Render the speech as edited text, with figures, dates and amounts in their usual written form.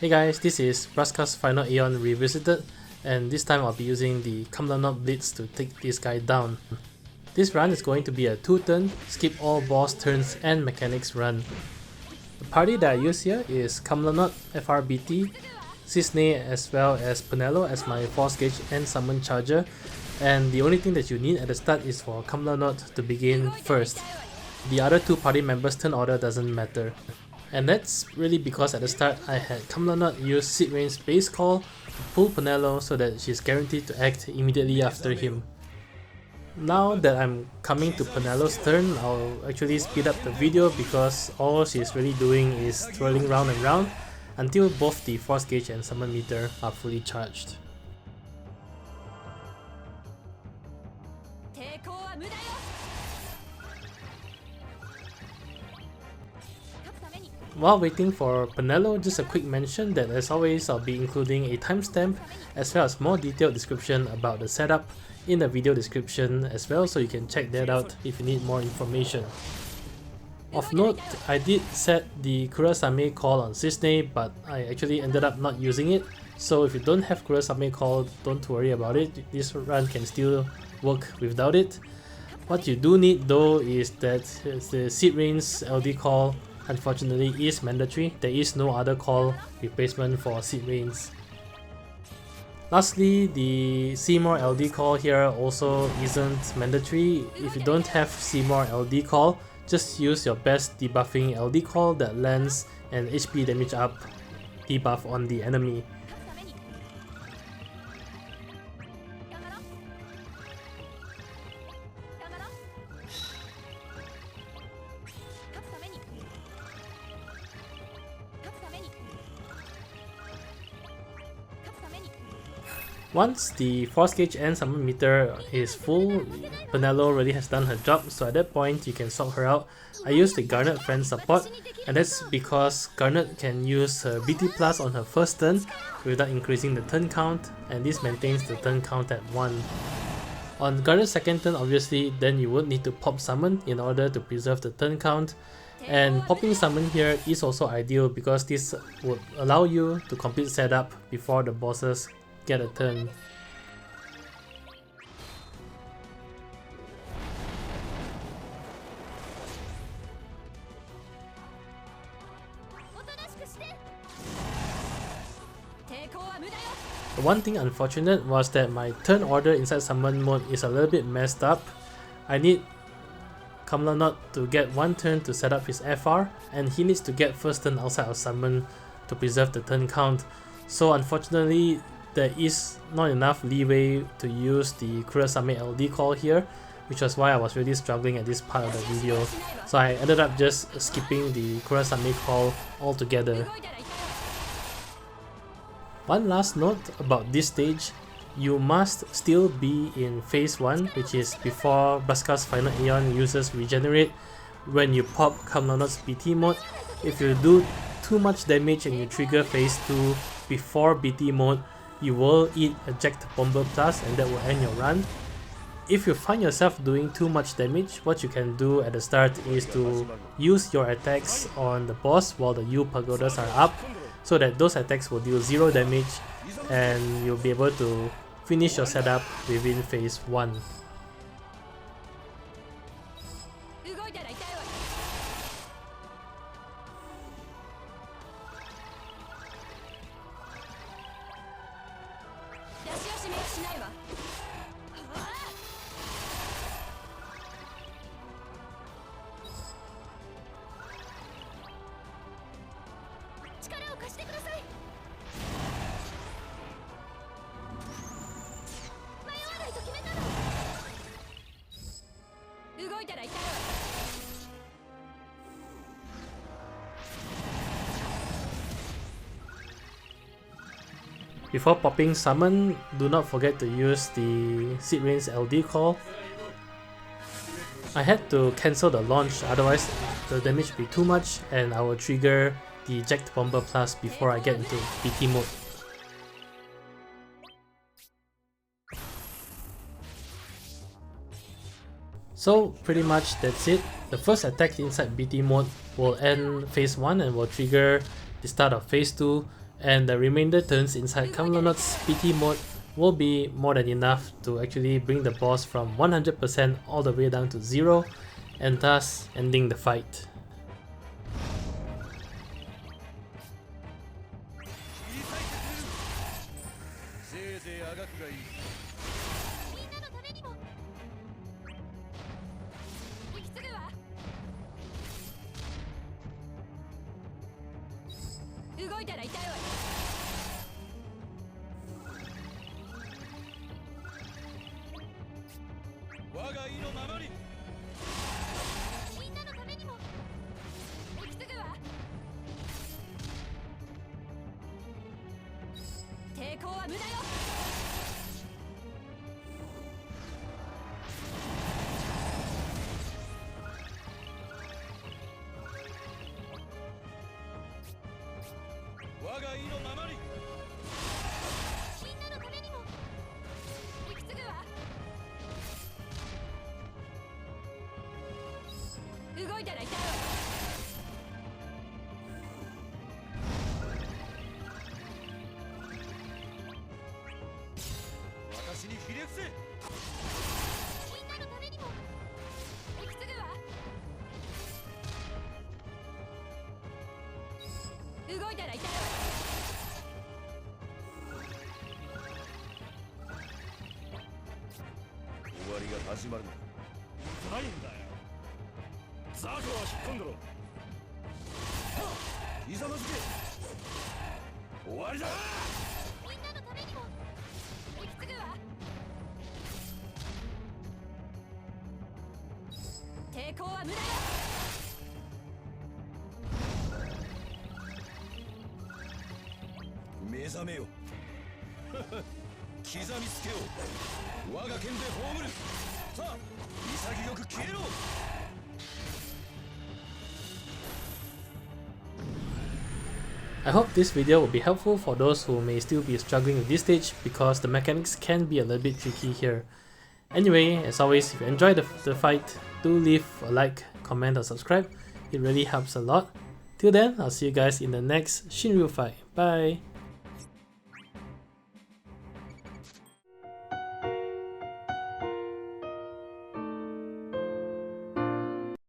Hey guys, this is Brascar's Final Aeon Revisited, and this time I'll be using the Kam'lanaut Blitz to take this guy down. This run is going to be a 2-turn, skip all boss turns and mechanics run. The party that I use here is Kam'lanaut FR BT, Cissnei as well as Penelo as my force gauge and summon charger, and the only thing that you need at the start is for Kam'lanaut to begin first. The other two party members' turn order doesn't matter. And that's really because at the start I had Kam'lanaut use Cissnei's base call to pull Penelo so that she's guaranteed to act immediately after him. Now that I'm coming to Penelo's turn, I'll actually speed up the video because all she's really doing is twirling round and round until both the force gauge and summon meter are fully charged. While waiting for Penelo, just a quick mention that as always I'll be including a timestamp as well as more detailed description about the setup in the video description as well, so you can check that out if you need more information. Of note, I did set the Kurasame call on Cissnei, but I actually ended up not using it, so if you don't have Kurasame call, don't worry about it, this run can still work without it. What you do need though is that the Cissnei's LD call unfortunately is mandatory. There is no other call replacement for Cissnei's. Lastly, the Seymour LD call here also isn't mandatory. If you don't have Seymour LD call, just use your best debuffing LD call that lands an HP damage up debuff on the enemy. Once the force gauge and summon meter is full, Penelo really has done her job, so at that point you can swap her out. I used the Garnet friend support, and that's because Garnet can use her BT plus on her first turn without increasing the turn count, and this maintains the turn count at 1. On Garnet's second turn, obviously, then you would need to pop summon in order to preserve the turn count, and popping summon here is also ideal because this would allow you to complete setup before the bosses get a turn. The one thing unfortunate was that my turn order inside summon mode is a little bit messed up. I need Kam'lanaut to get one turn to set up his FR, and he needs to get first turn outside of summon to preserve the turn count. So unfortunately, there is not enough leeway to use the Kurasame LD call here, which was why I was really struggling at this part of the video. So I ended up just skipping the Kurasame call altogether. One last note about this stage, you must still be in phase 1, which is before Brascar's Final Aeon uses regenerate when you pop Kam'lanaut's BT mode. If you do too much damage and you trigger phase 2 before BT mode, you will eat Eject Bomber Plus and that will end your run. If you find yourself doing too much damage, what you can do at the start is to use your attacks on the boss while the U pagodas are up, so that those attacks will deal 0 damage and you'll be able to finish your setup within phase 1. Before popping summon, do not forget to use the Cissnei's LD call. I had to cancel the launch, otherwise the damage would be too much and I will trigger the Eject Bomber Plus before I get into BT mode. So pretty much that's it. The first attack inside BT mode will end phase 1 and will trigger the start of phase 2, and the remainder turns inside Kam'lanaut's BT mode will be more than enough to actually bring the boss from 100% all the way down to 0, and thus ending the fight. I hope this video will be helpful for those who may still be struggling with this stage, because the mechanics can be a little bit tricky here. Anyway, as always, if you enjoyed the fight, do leave a like, comment or subscribe. It really helps a lot. Till then, I'll see you guys in the next Shinryu fight. Bye!